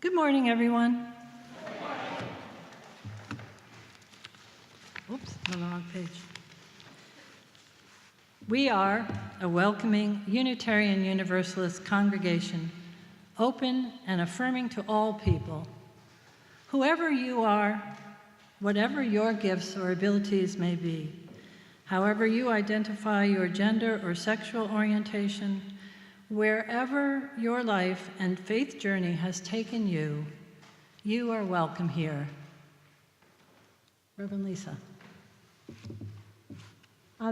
Good morning, everyone. Oops, I'm on the wrong page. We are a welcoming Unitarian Universalist congregation, open and affirming to all people. Whoever you are, whatever your gifts or abilities may be, however you identify your gender or sexual orientation, wherever your life and faith journey has taken you, you are welcome here. Reverend Lisa.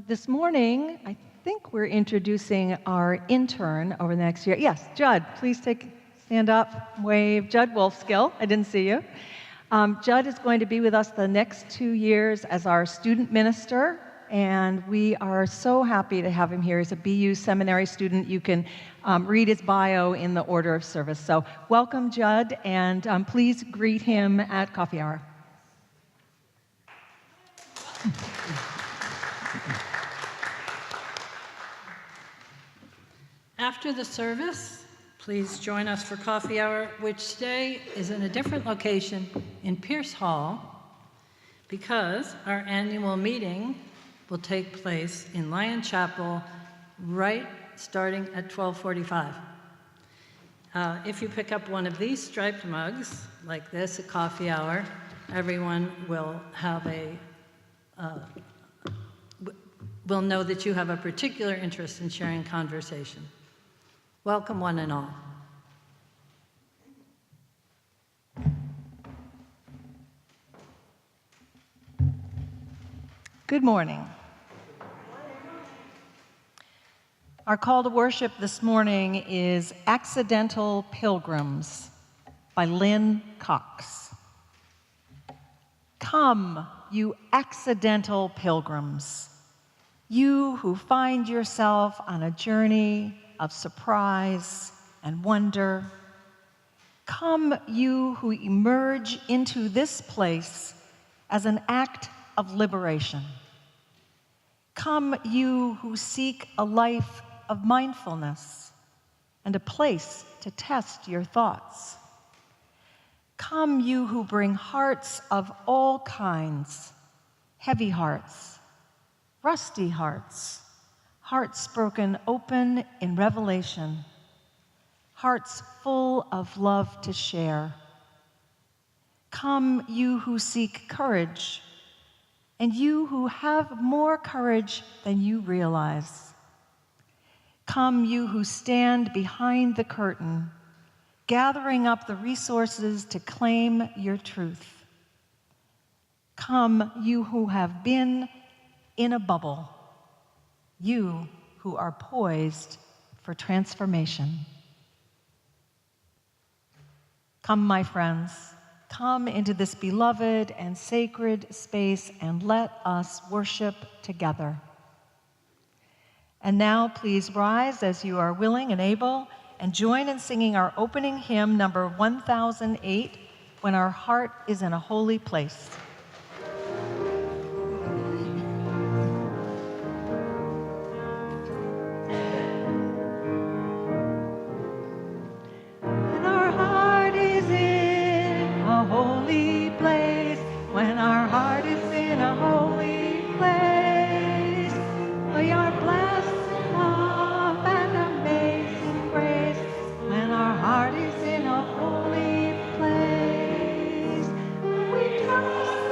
This morning, I think we're introducing our intern over the next year. Yes, Judd, please stand up, wave. Judd Wolfskill, I didn't see you. Judd is going to be with us the next 2 years as our student minister, and we are so happy to have him here. He's a BU seminary student. You can read his bio in the order of service. So welcome, Judd, and please greet him at coffee hour. After the service, please join us for coffee hour, which today is in a different location in Pierce Hall, because our annual meeting will take place in Lyon Chapel right starting at 12:45. If you pick up one of these striped mugs, like this at coffee hour, everyone will have will know that you have a particular interest in sharing conversation. Welcome, one and all. Good morning. Our call to worship this morning is Accidental Pilgrims by Lynn Cox. Come, you accidental pilgrims, you who find yourself on a journey of surprise and wonder. Come, you who emerge into this place as an act of liberation. Come, you who seek a life of mindfulness and a place to test your thoughts. Come, you who bring hearts of all kinds, heavy hearts, rusty hearts, hearts broken open in revelation, hearts full of love to share. Come, you who seek courage, and you who have more courage than you realize. Come, you who stand behind the curtain, gathering up the resources to claim your truth. Come, you who have been in a bubble, you who are poised for transformation. Come, my friends, come into this beloved and sacred space and let us worship together. And now please rise as you are willing and able and join in singing our opening hymn, number 1008, When Our Heart is in a Holy Place. When our heart is in a holy place, we are blessed in love and amazing grace. When our heart is in a holy place, we trust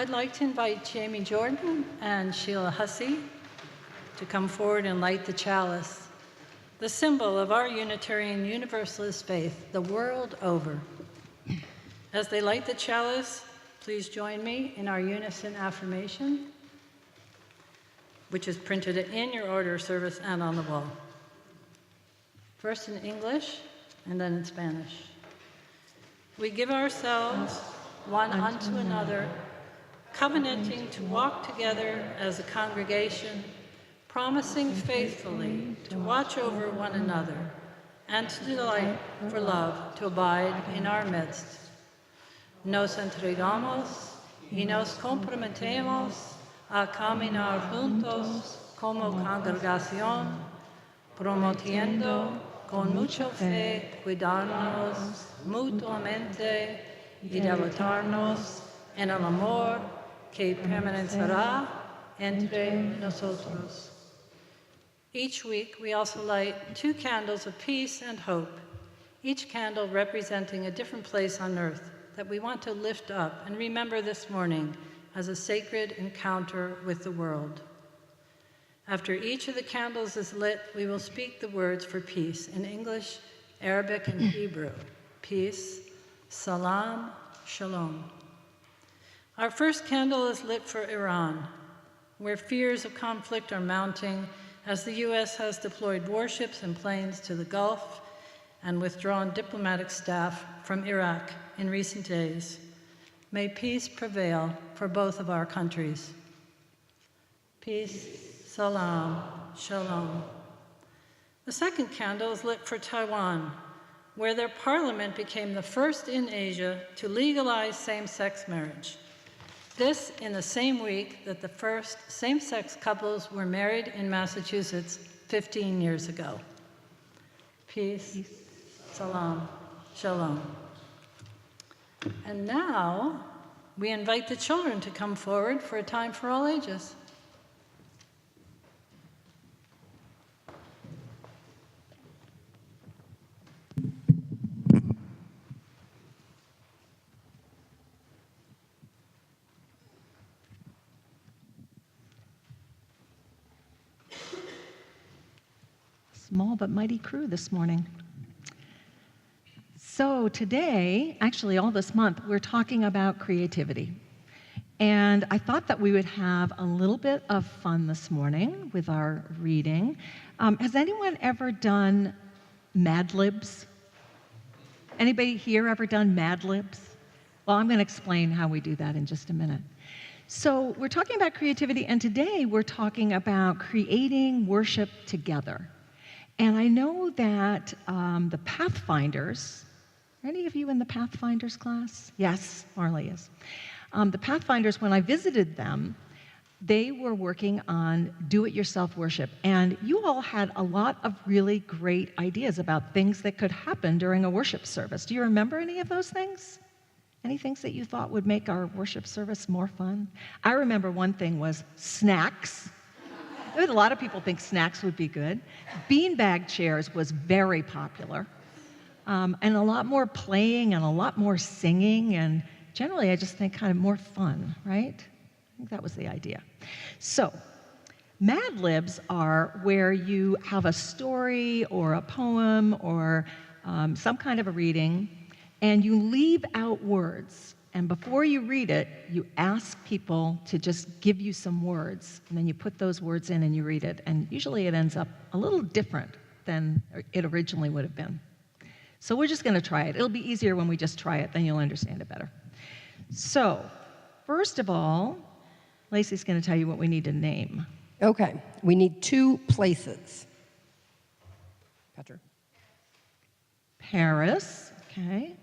I'd like to invite Jamie Jordan and Sheila Hussey to come forward and light the chalice, the symbol of our Unitarian Universalist faith the world over. As they light the chalice, please join me in our unison affirmation, which is printed in your order of service and on the wall. First in English, and then in Spanish. We give ourselves one unto another, covenanting to walk together as a congregation, promising faithfully to watch over one another, and to delight for love to abide in our midst. Nos entregamos y nos comprometemos a caminar juntos como congregación, promoviendo con mucha fe cuidarnos mutuamente y deleitarnos en el amor que permanecerá entre nosotros. Each week, we also light 2 candles of peace and hope, each candle representing a different place on earth that we want to lift up and remember this morning as a sacred encounter with the world. After each of the candles is lit, we will speak the words for peace in English, Arabic, and Hebrew. Peace, salam, shalom. Our first candle is lit for Iran, where fears of conflict are mounting as the U.S. has deployed warships and planes to the Gulf and withdrawn diplomatic staff from Iraq in recent days. May peace prevail for both of our countries. Peace, salam, shalom. The second candle is lit for Taiwan, where their parliament became the first in Asia to legalize same-sex marriage. This in the same week that the first same-sex couples were married in Massachusetts 15 years ago. Peace, salam, shalom. And now, we invite the children to come forward for a time for all ages. Small but mighty crew this morning. So today, actually all this month, we're talking about creativity. And I thought that we would have a little bit of fun this morning with our reading. Has anyone ever done Mad Libs? Anybody here ever done Mad Libs? Well, I'm going to explain how we do that in just a minute. So we're talking about creativity, and today we're talking about creating worship together. And I know that the Pathfinders, are any of you in the Pathfinders class? Yes, Marley is. The Pathfinders, when I visited them, they were working on do-it-yourself worship. And you all had a lot of really great ideas about things that could happen during a worship service. Do you remember any of those things? Any things that you thought would make our worship service more fun? I remember one thing was snacks. A lot of people think snacks would be good. Beanbag chairs was very popular. And a lot more playing and a lot more singing, and generally I just think kind of more fun, right? I think that was the idea. So, Mad Libs are where you have a story or a poem or some kind of a reading, and you leave out words. And before you read it, you ask people to just give you some words, and then you put those words in and you read it. And usually it ends up a little different than it originally would have been. So we're just going to try it. It'll be easier when we just try it, then you'll understand it better. So, first of all, Lacey's going to tell you what we need to name. Okay, we need 2 places. Petra. Paris, okay,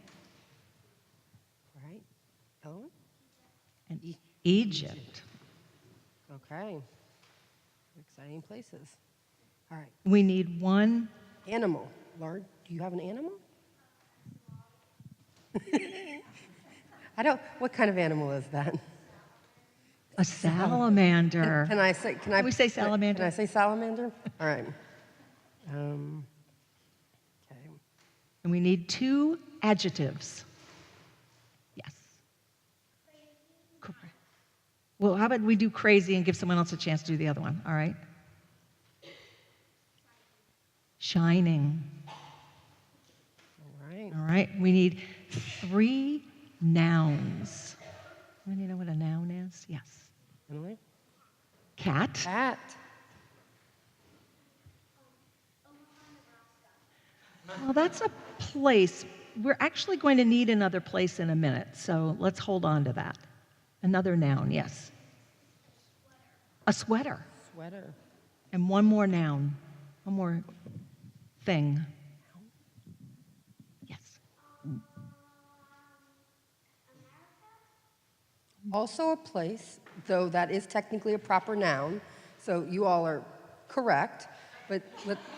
All right. Ellen? and Egypt. Okay. Exciting places. All right. We need 1 Animal. Lauren, do you have an animal? What kind of animal is that? a salamander. Can we say salamander? Can I say salamander? All right. Okay. And we need 2 adjectives. Yes. Correct. Well, how about we do crazy and give someone else a chance to do the other one, all right? Shining. All right. All right, we need 3 nouns. Anyone know what a noun is? Yes. Emily? Cat. Cat. Well, that's a place. We're actually going to need another place in a minute, so let's hold on to that. Another noun, yes. A sweater. Sweater. And one more noun, one more thing. Yes. Also a place, though that is technically a proper noun, so you all are correct, but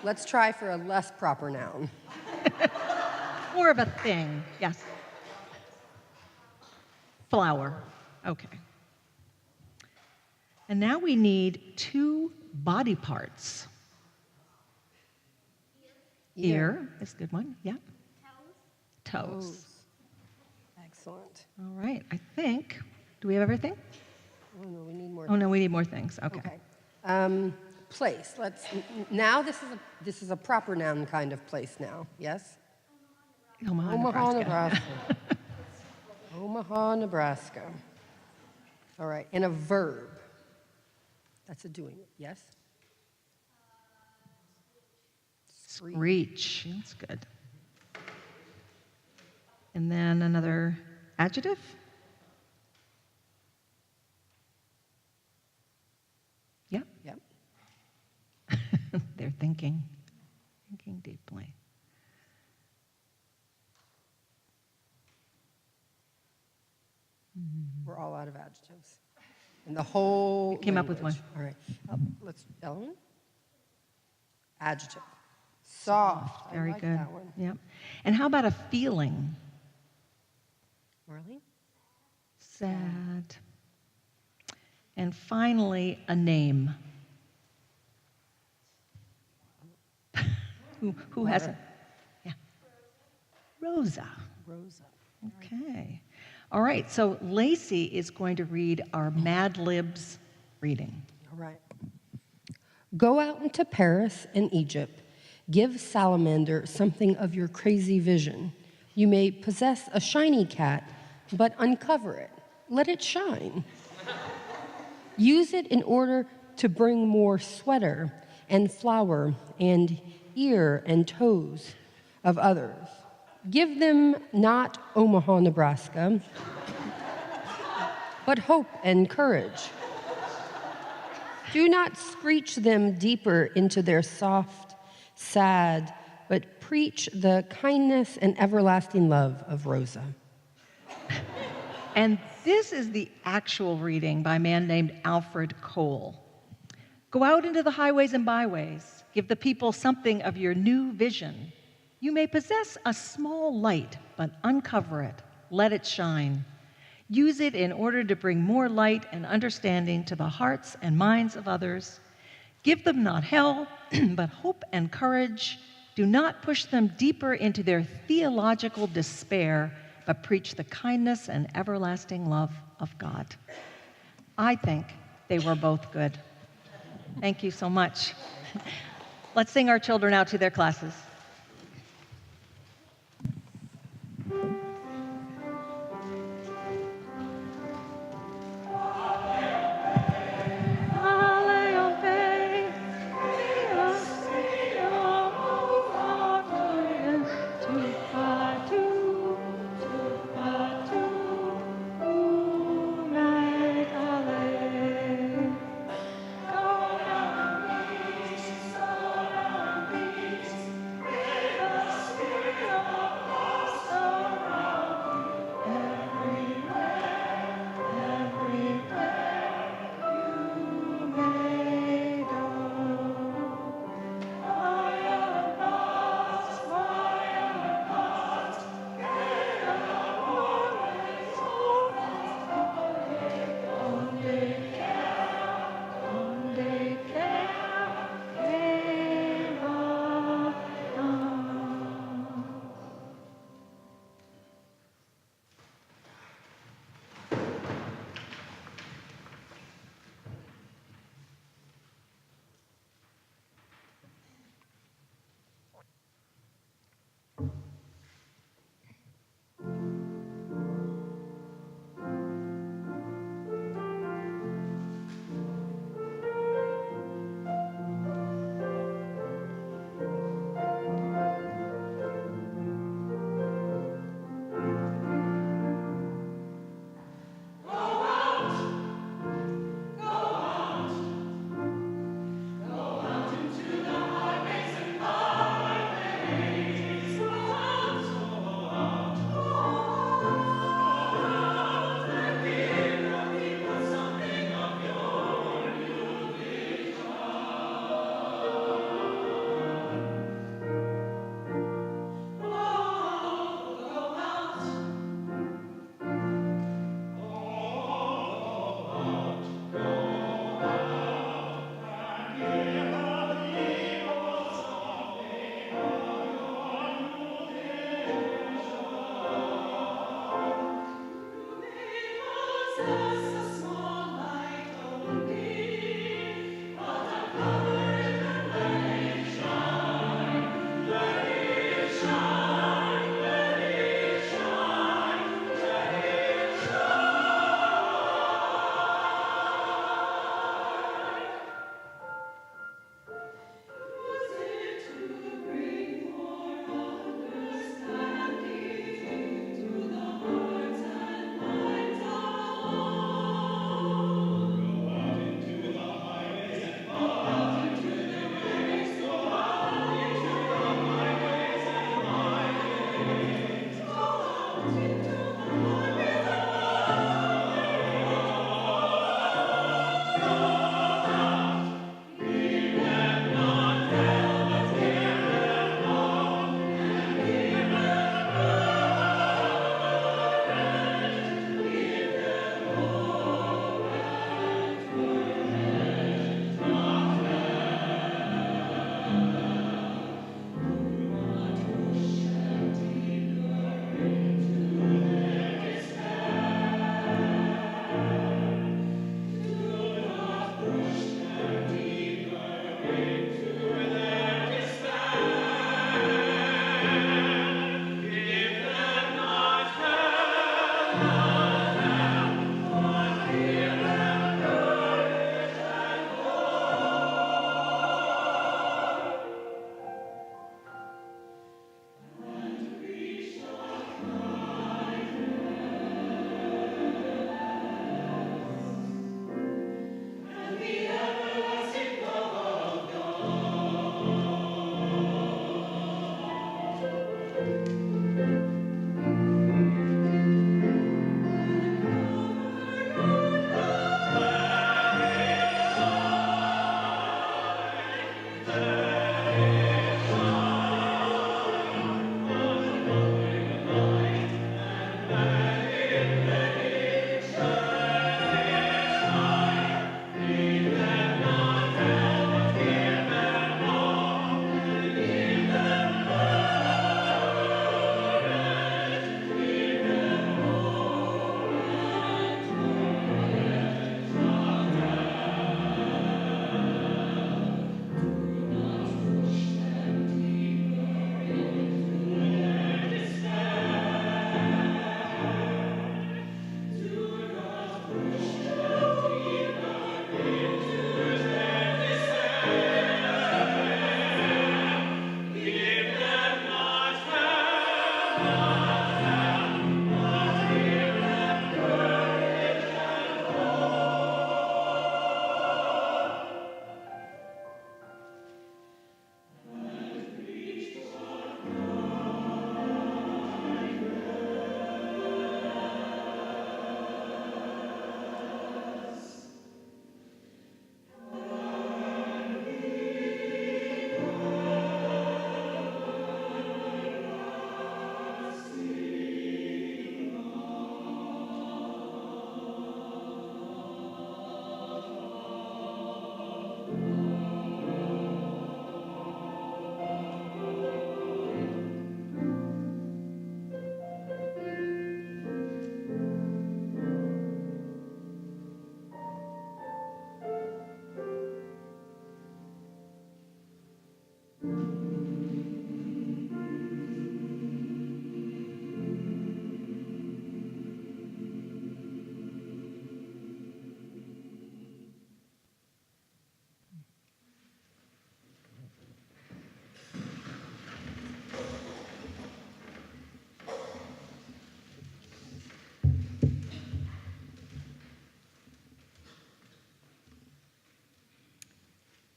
let's try for a less proper noun. More of a thing, yes. Flower, okay. And now we need 2 body parts. Ear is a good one, yeah. Toes. Excellent. All right, I think, do we have everything? Oh, no, we need more. Oh, no, we need more things, okay. Okay. Place. Now this is a proper noun kind of place now. Yes. Omaha, Omaha, Nebraska. Nebraska. Omaha, Nebraska. All right. And a verb. That's a doing it. Yes. Screech, that's good. And then another adjective? Yeah, Yep. they're thinking deeply. We're all out of adjectives. And the whole. Came up with language. one. All right. Let's. Ellen. Adjective. Soft. Very I like good. that one. Yep. And how about a feeling? Marlene. Sad. And finally, a name. Who hasn't? Yeah. Rosa. Rosa. Okay. All right, so Lacey is going to read our Mad Libs reading. All right. Go out into Paris and Egypt. Give Salamander something of your crazy vision. You may possess a shiny cat, but uncover it. Let it shine. Use it in order to bring more sweater and flower and ear and toes of others. Give them not Omaha, Nebraska, but hope and courage. Do not screech them deeper into their soft, sad, but preach the kindness and everlasting love of Rosa. And this is the actual reading by a man named Alfred Cole. Go out into the highways and byways. Give the people something of your new vision. You may possess a small light, but uncover it. Let it shine. Use it in order to bring more light and understanding to the hearts and minds of others. Give them not hell, but hope and courage. Do not push them deeper into their theological despair, but preach the kindness and everlasting love of God. I think they were both good. Thank you so much. Let's sing our children out to their classes.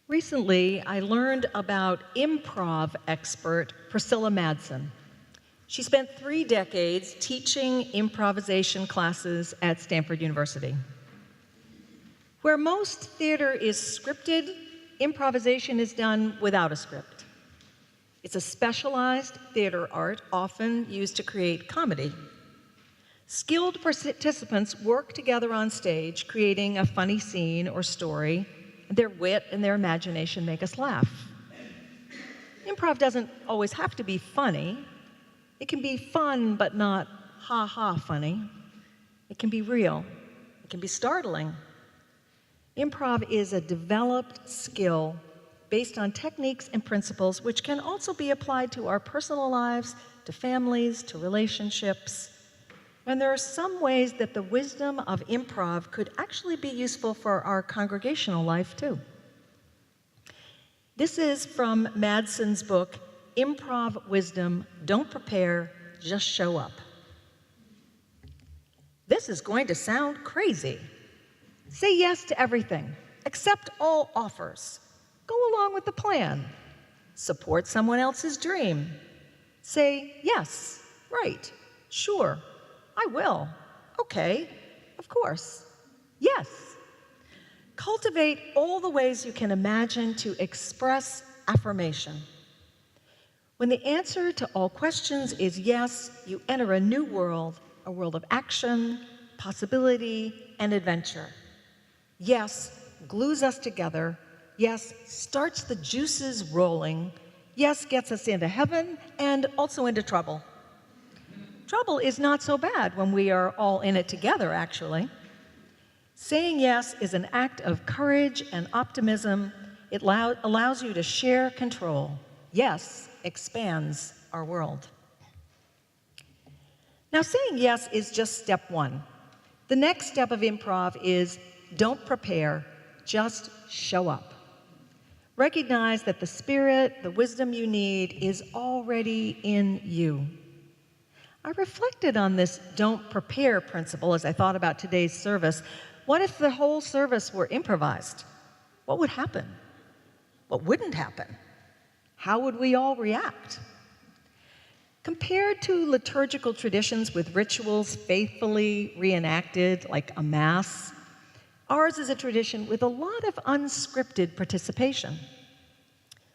Recently, I learned about improv expert Priscilla Madsen. She spent 3 decades teaching improvisation classes at Stanford University. Where most theater is scripted, improvisation is done without a script. It's a specialized theater art often used to create comedy. Skilled participants work together on stage, creating a funny scene or story. Their wit and their imagination make us laugh. Improv doesn't always have to be funny. It can be fun, but not ha-ha funny. It can be real. can be startling. Improv is a developed skill based on techniques and principles which can also be applied to our personal lives, to families, to relationships. And there are some ways that the wisdom of improv could actually be useful for our congregational life too. This is from Madsen's book, Improv Wisdom, Don't Prepare, Just Show Up. This is going to sound crazy. Say yes to everything. Accept all offers. Go along with the plan. Support someone else's dream. Say yes, right, sure, I will, okay, of course, yes. Cultivate all the ways you can imagine to express affirmation. When the answer to all questions is yes, you enter a new world, a world of action, possibility, and adventure. Yes glues us together. Yes starts the juices rolling. Yes gets us into heaven and also into trouble. Trouble is not so bad when we are all in it together, actually. Saying yes is an act of courage and optimism. It allows you to share control. Yes expands our world. Now, saying yes is just step one. The next step of improv is don't prepare, just show up. Recognize that the spirit, the wisdom you need is already in you. I reflected on this don't prepare principle as I thought about today's service. What if the whole service were improvised? What would happen? What wouldn't happen? How would we all react? Compared to liturgical traditions with rituals faithfully reenacted, like a mass, ours is a tradition with a lot of unscripted participation.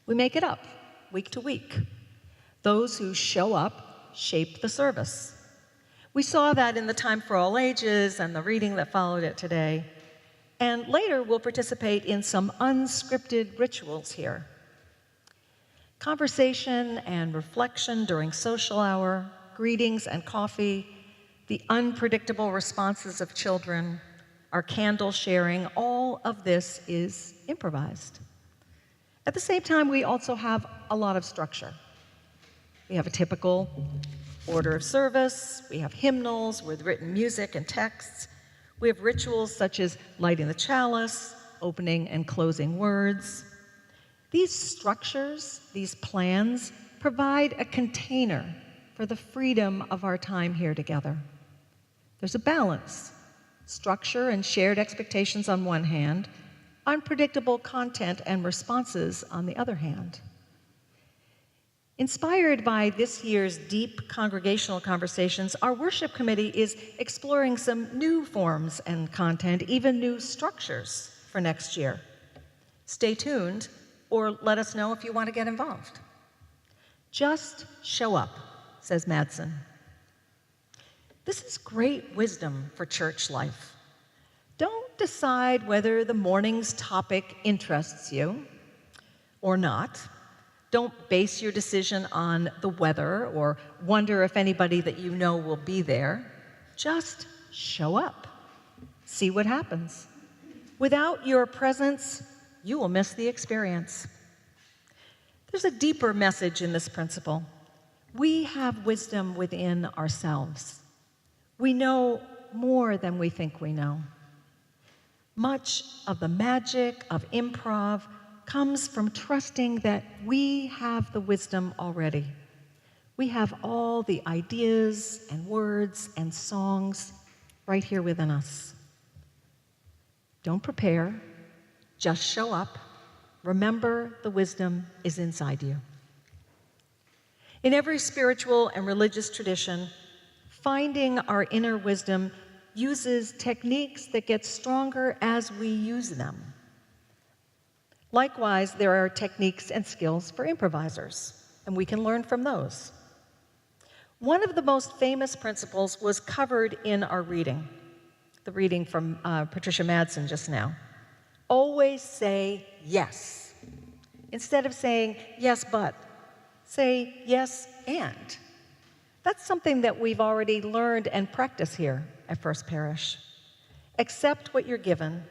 We make it up week to week. Those who show up shape the service. We saw that in the Time for All Ages and the reading that followed it today. And later, we'll participate in some unscripted rituals here. Conversation and reflection during social hour, greetings and coffee, the unpredictable responses of children, our candle sharing, all of this is improvised. At the same time, we also have a lot of structure. We have a typical order of service, we have hymnals with written music and texts, we have rituals such as lighting the chalice, opening and closing words. These structures, these plans, provide a container for the freedom of our time here together. There's a balance. Structure and shared expectations on one hand, unpredictable content and responses on the other hand. Inspired by this year's deep congregational conversations, our worship committee is exploring some new forms and content, even new structures for next year. Stay tuned, or let us know if you want to get involved. Just show up, says Madsen. This is great wisdom for church life. Don't decide whether the morning's topic interests you or not. Don't base your decision on the weather or wonder if anybody that you know will be there. Just show up. See what happens. Without your presence, you will miss the experience. There's a deeper message in this principle. We have wisdom within ourselves. We know more than we think we know. Much of the magic of improv comes from trusting that we have the wisdom already. We have all the ideas and words and songs right here within us. Don't prepare, just show up. Remember, the wisdom is inside you. In every spiritual and religious tradition, finding our inner wisdom uses techniques that get stronger as we use them. Likewise, there are techniques and skills for improvisers, and we can learn from those. One of the most famous principles was covered in our reading, the reading from Patricia Madsen just now. Always say yes. Instead of saying yes, but, say yes, and. That's something that we've already learned and practiced here at First Parish. Accept what you're given.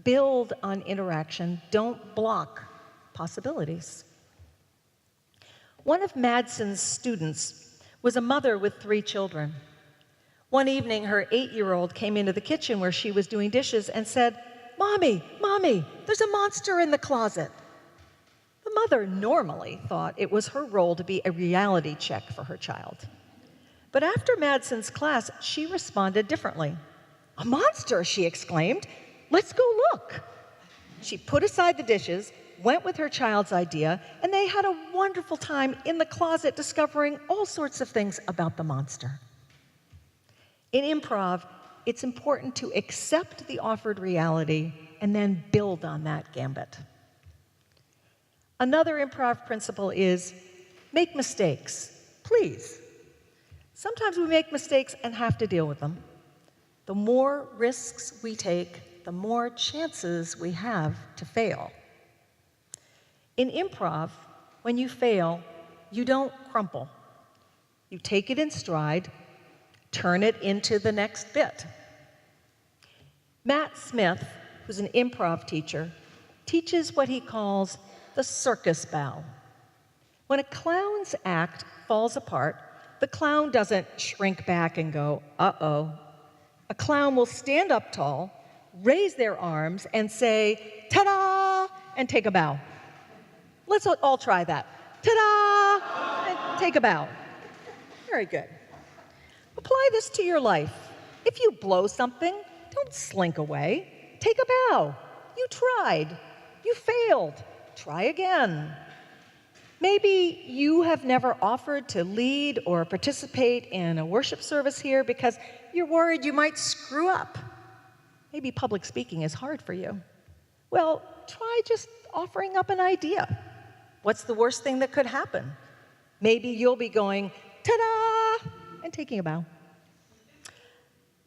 Build on interaction. Don't block possibilities. One of Madsen's students was a mother with 3 children. One evening, her 8-year-old came into the kitchen where she was doing dishes and said, "Mommy, Mommy, there's a monster in the closet." The mother normally thought it was her role to be a reality check for her child. But after Madsen's class, she responded differently. "A monster," she exclaimed. "Let's go look." She put aside the dishes, went with her child's idea, and they had a wonderful time in the closet discovering all sorts of things about the monster. In improv, it's important to accept the offered reality and then build on that gambit. Another improv principle is make mistakes, please. Sometimes we make mistakes and have to deal with them. The more risks we take, the more chances we have to fail. In improv, when you fail, you don't crumple. You take it in stride, turn it into the next bit. Matt Smith, who's an improv teacher, teaches what he calls the circus bow. When a clown's act falls apart, the clown doesn't shrink back and go, "Uh-oh." A clown will stand up tall, raise their arms, and say, "Ta-da!" and take a bow. Let's all try that. Ta-da! And take a bow. Very good. Apply this to your life. If you blow something, don't slink away. Take a bow. You tried. You failed. Try again. Maybe you have never offered to lead or participate in a worship service here because you're worried you might screw up. Maybe public speaking is hard for you. Well, try just offering up an idea. What's the worst thing that could happen? Maybe you'll be going, "Ta-da!" and taking a bow.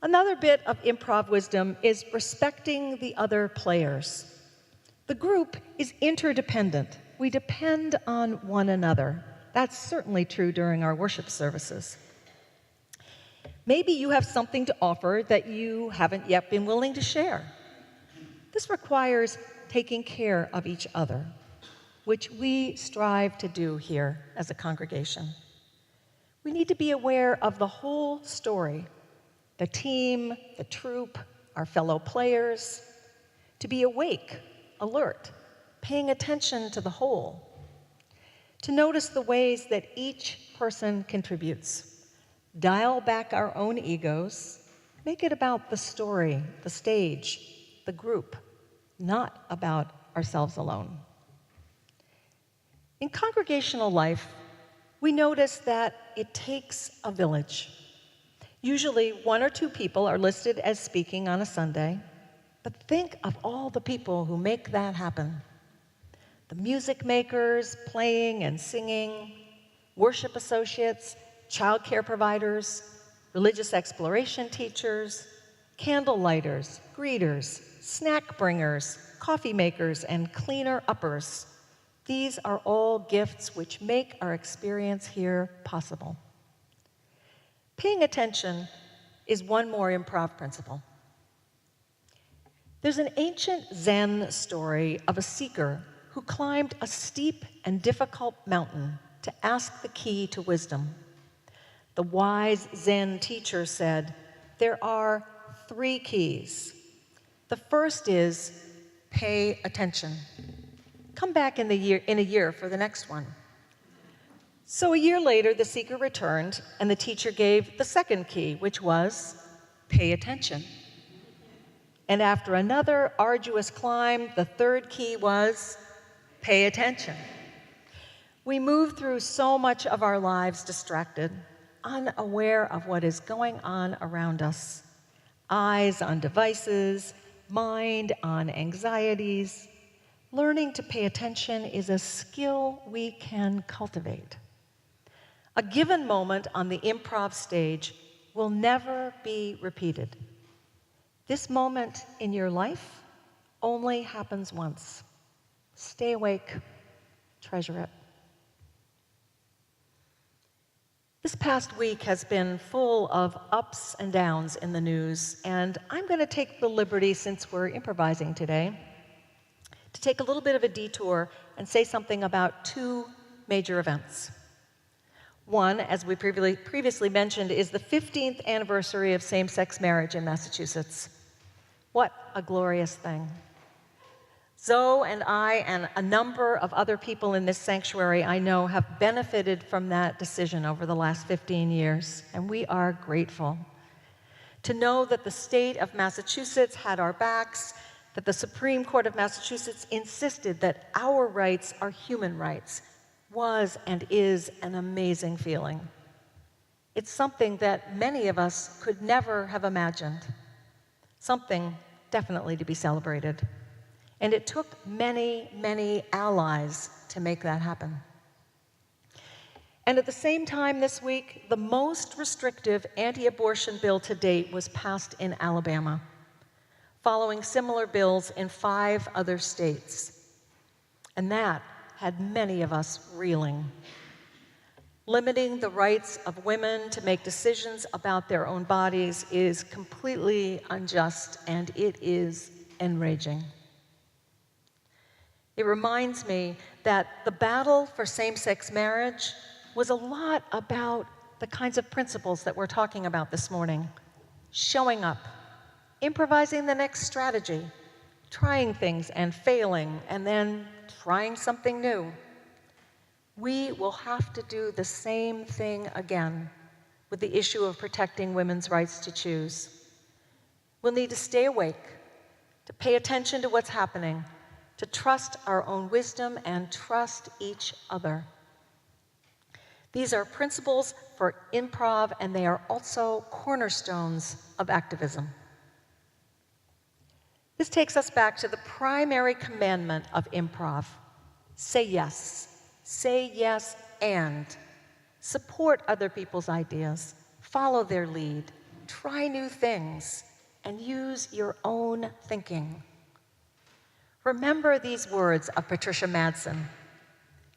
Another bit of improv wisdom is respecting the other players. The group is interdependent. We depend on one another. That's certainly true during our worship services. Maybe you have something to offer that you haven't yet been willing to share. This requires taking care of each other, which we strive to do here as a congregation. We need to be aware of the whole story, the team, the troupe, our fellow players, to be awake, alert, paying attention to the whole, to notice the ways that each person contributes, dial back our own egos, make it about the story, the stage, the group, not about ourselves alone. In congregational life, we notice that it takes a village. Usually 1 or 2 people are listed as speaking on a Sunday, but think of all the people who make that happen. The music makers playing and singing, worship associates, childcare providers, religious exploration teachers, candle lighters, greeters, snack bringers, coffee makers, and cleaner uppers. These are all gifts which make our experience here possible. Paying attention is one more improv principle. There's an ancient Zen story of a seeker who climbed a steep and difficult mountain to ask the key to wisdom. The wise Zen teacher said, "There are 3 keys. The first is pay attention. Come back in a year for the next one." So a year later, the seeker returned, and the teacher gave the second key, which was pay attention. And after another arduous climb, the third key was pay attention. We move through so much of our lives distracted, unaware of what is going on around us. Eyes on devices, mind on anxieties. Learning to pay attention is a skill we can cultivate. A given moment on the improv stage will never be repeated. This moment in your life only happens once. Stay awake, treasure it. This past week has been full of ups and downs in the news, and I'm going to take the liberty, since we're improvising today, to take a little bit of a detour and say something about two major events. One, as we previously mentioned, is the 15th anniversary of same-sex marriage in Massachusetts. What a glorious thing. Zoe and I and a number of other people in this sanctuary I know have benefited from that decision over the last 15 years, and we are grateful. To know that the state of Massachusetts had our backs, that the Supreme Court of Massachusetts insisted that our rights are human rights, was and is an amazing feeling. It's something that many of us could never have imagined, something definitely to be celebrated. And it took many, many allies to make that happen. And at the same time this week, the most restrictive anti-abortion bill to date was passed in Alabama, following similar bills in 5 other states. And that had many of us reeling. Limiting the rights of women to make decisions about their own bodies is completely unjust, and it is enraging. It reminds me that the battle for same-sex marriage was a lot about the kinds of principles that we're talking about this morning. Showing up, improvising the next strategy, trying things and failing, and then trying something new. We will have to do the same thing again with the issue of protecting women's rights to choose. We'll need to stay awake, to pay attention to what's happening, to trust our own wisdom and trust each other. These are principles for improv, and they are also cornerstones of activism. This takes us back to the primary commandment of improv. Say yes. Say yes and. Support other people's ideas. Follow their lead. Try new things. And use your own thinking. Remember these words of Patricia Madsen.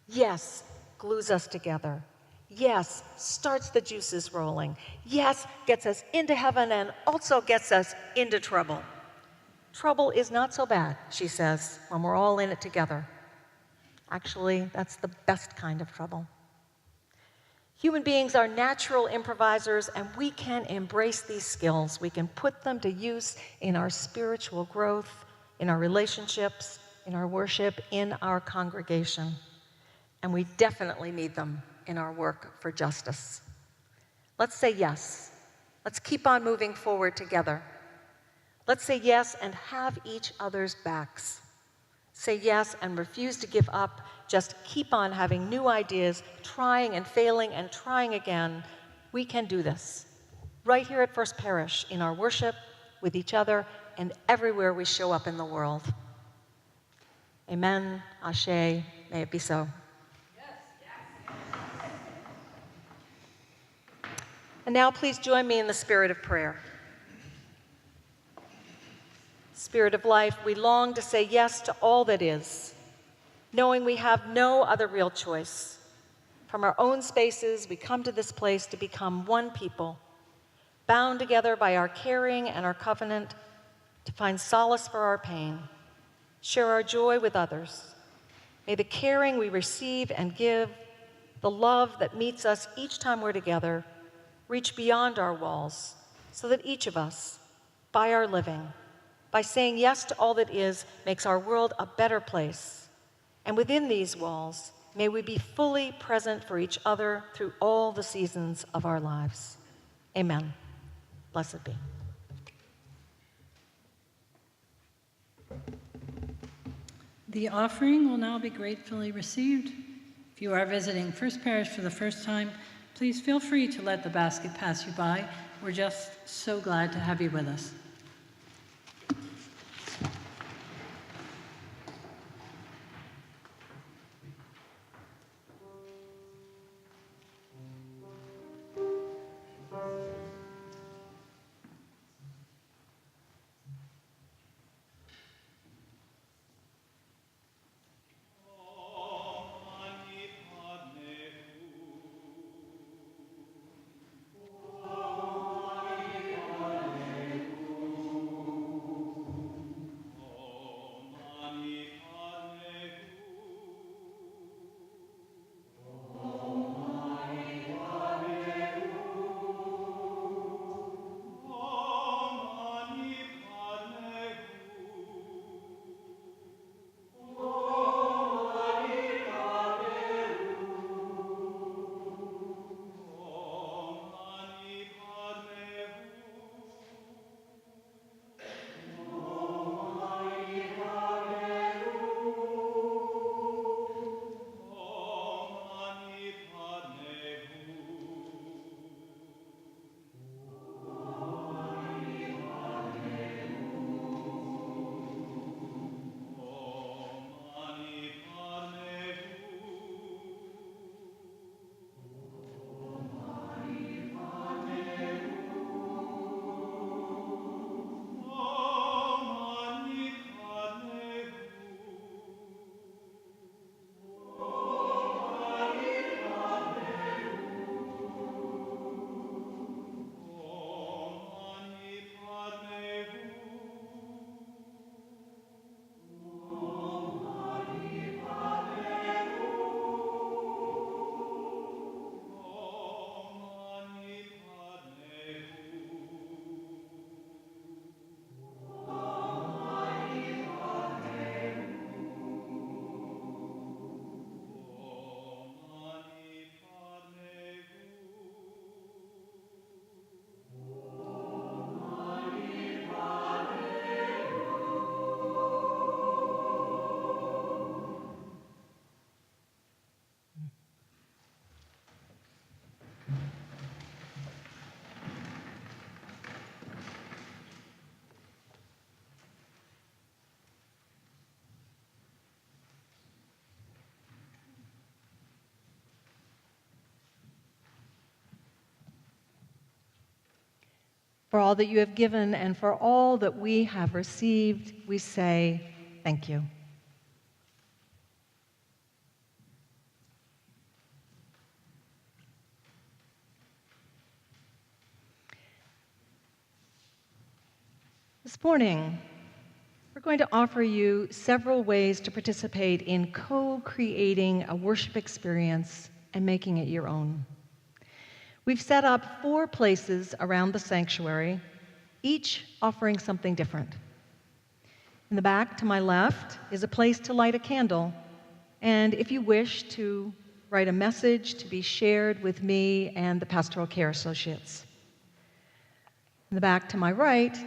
Yes glues us together. Yes starts the juices rolling. Yes gets us into heaven and also gets us into trouble. Trouble is not so bad, she says, when we're all in it together. Actually, that's the best kind of trouble. Human beings are natural improvisers, and we can embrace these skills. We can put them to use in our spiritual growth, in our relationships, in our worship, in our congregation. And we definitely need them in our work for justice. Let's say yes. Let's keep on moving forward together. Let's say yes and have each other's backs. Say yes and refuse to give up. Just keep on having new ideas, trying and failing and trying again. We can do this right here at First Parish, in our worship, with each other, and everywhere we show up in the world. Amen. Ashe. May it be so. And now please join me in the spirit of prayer. Spirit of life, we long to say yes to all that is, knowing we have no other real choice. From our own spaces, we come to this place to become one people, bound together by our caring and our covenant, to find solace for our pain, share our joy with others. May the caring we receive and give, the love that meets us each time we're together, reach beyond our walls, so that each of us, by our living, by saying yes to all that is, makes our world a better place. And within these walls, may we be fully present for each other through all the seasons of our lives. Amen. Blessed be. The offering will now be gratefully received. If you are visiting First Parish for the first time, please feel free to let the basket pass you by. We're just so glad to have you with us. For all that you have given and for all that we have received, we say thank you. This morning, we're going to offer you several ways to participate in co-creating a worship experience and making it your own. We've set up 4 places around the sanctuary, each offering something different. In the back to my left is a place to light a candle, and if you wish to write a message to be shared with me and the pastoral care associates. In the back to my right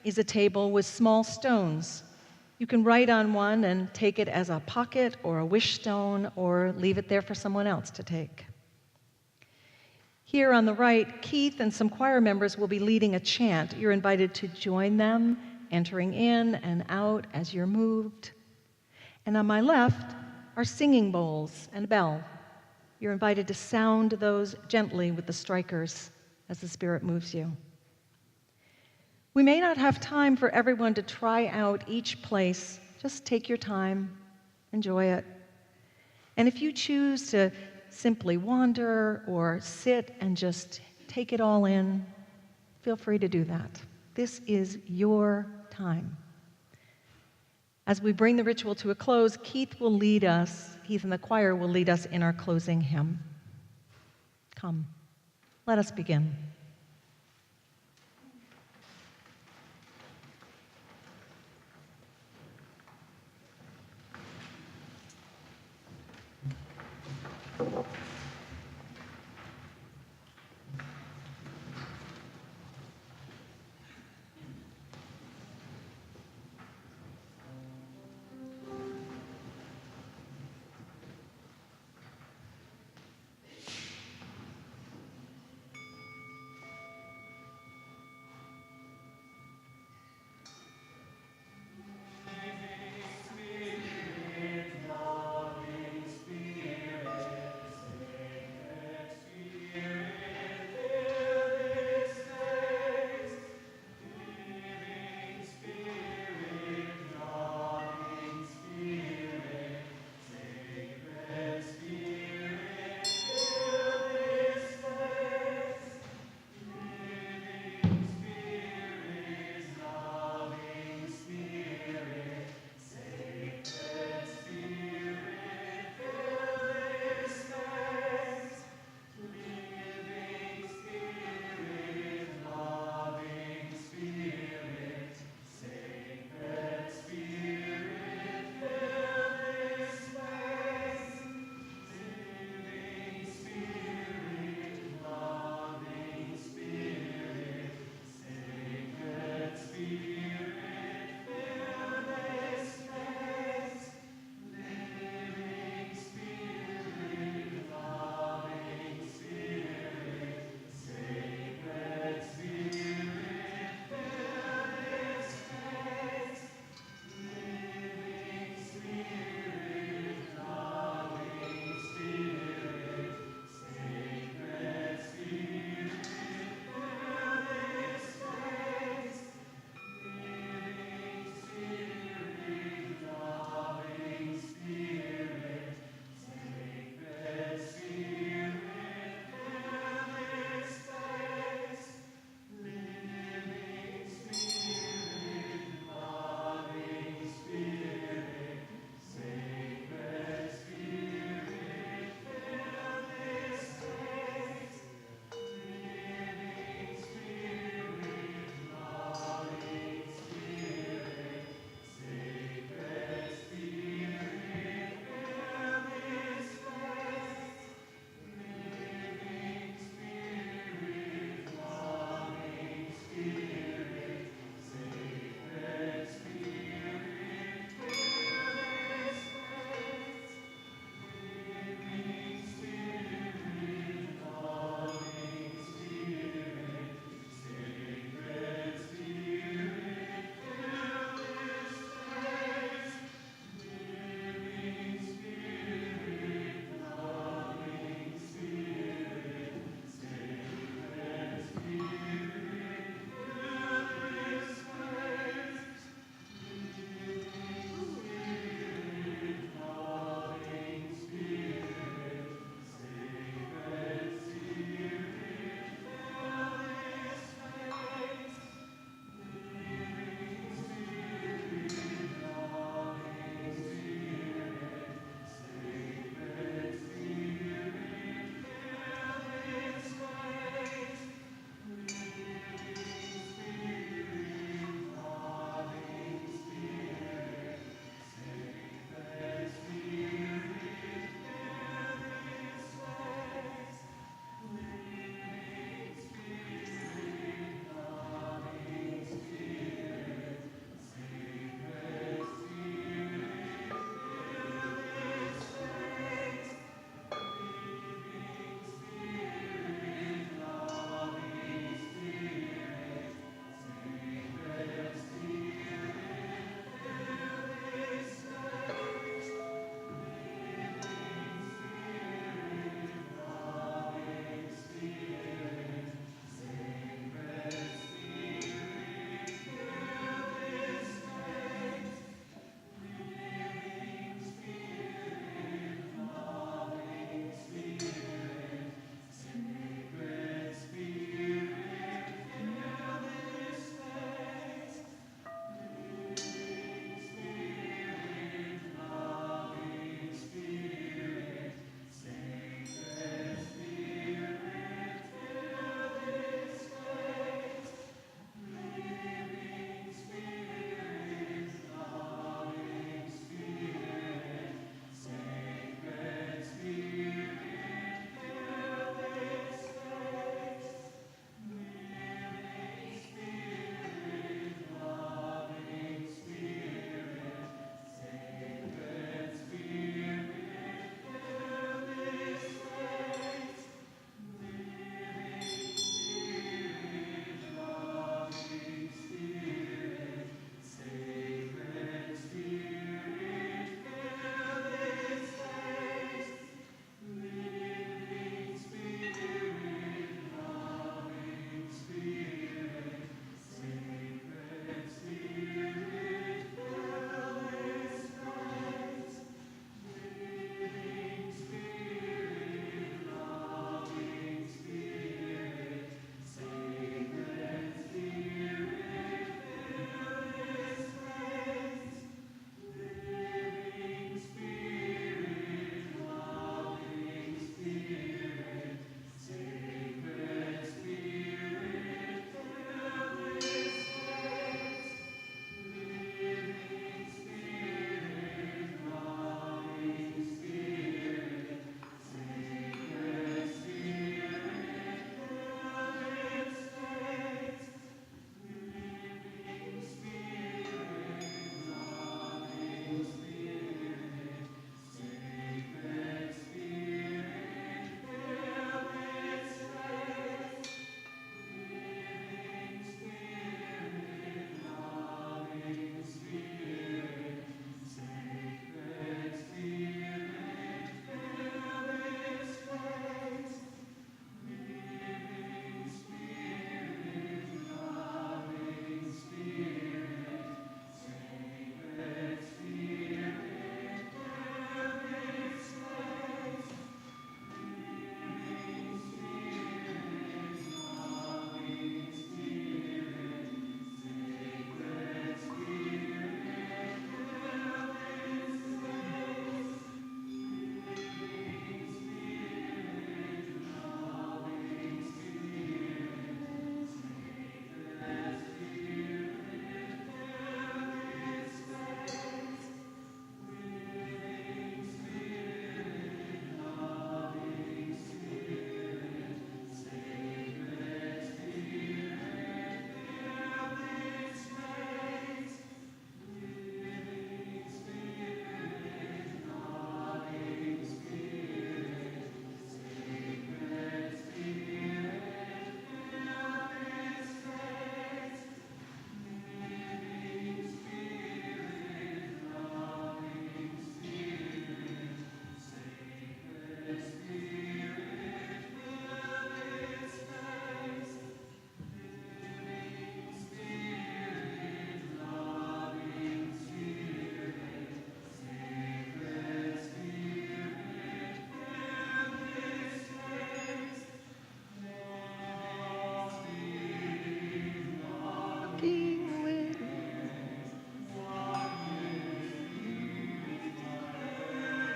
is a table with small stones. You can write on one and take it as a pocket or a wish stone or leave it there for someone else to take. Here on the right, Keith and some choir members will be leading a chant. You're invited to join them, entering in and out as you're moved. And on my left are singing bowls and a bell. You're invited to sound those gently with the strikers as the Spirit moves you. We may not have time for everyone to try out each place. Just take your time, enjoy it. And if you choose to simply wander or sit and just take it all in, feel free to do that. This is your time. As we bring the ritual to a close, Keith and the choir will lead us in our closing hymn. Come, let us begin.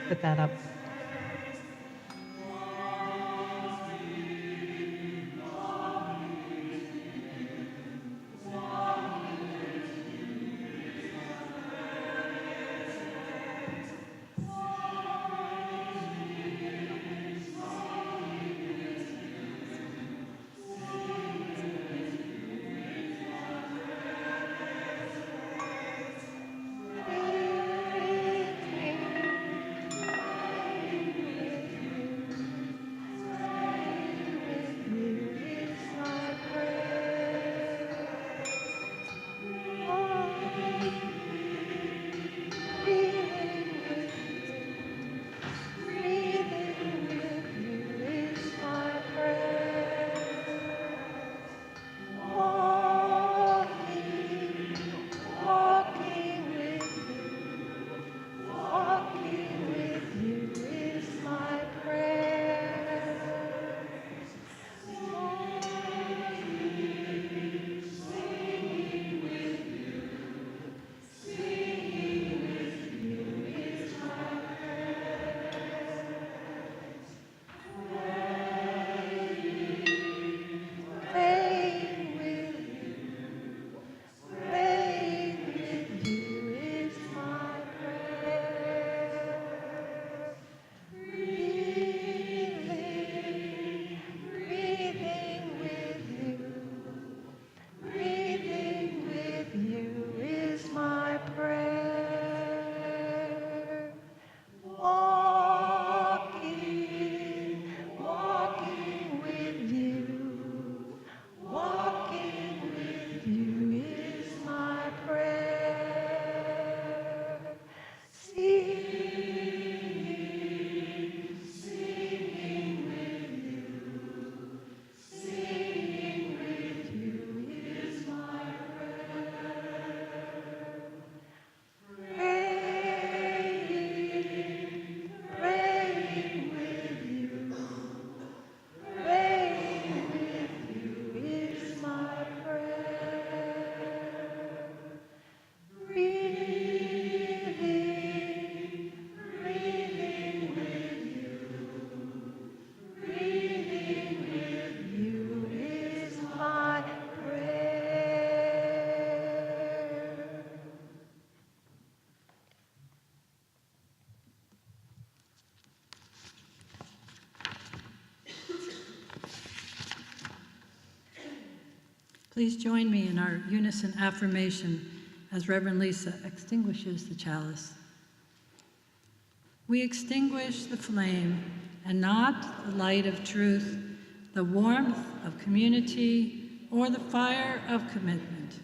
put that up. Please join me in our unison affirmation as Reverend Lisa extinguishes the chalice. We extinguish the flame, and not the light of truth, the warmth of community, or the fire of commitment.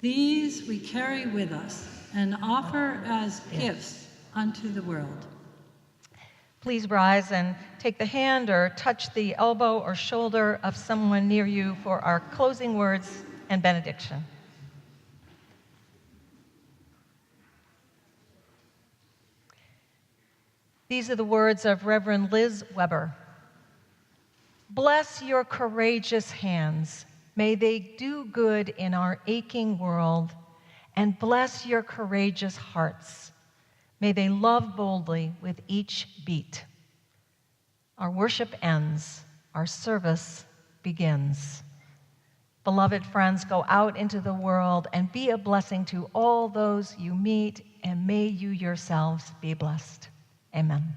These we carry with us and offer as gifts unto the world. Please rise and take the hand or touch the elbow or shoulder of someone near you for our closing words and benediction. These are the words of Reverend Liz Weber. Bless your courageous hands. May they do good in our aching world, and bless your courageous hearts. May they love boldly with each beat. Our worship ends, our service begins. Beloved friends, go out into the world and be a blessing to all those you meet, and may you yourselves be blessed. Amen.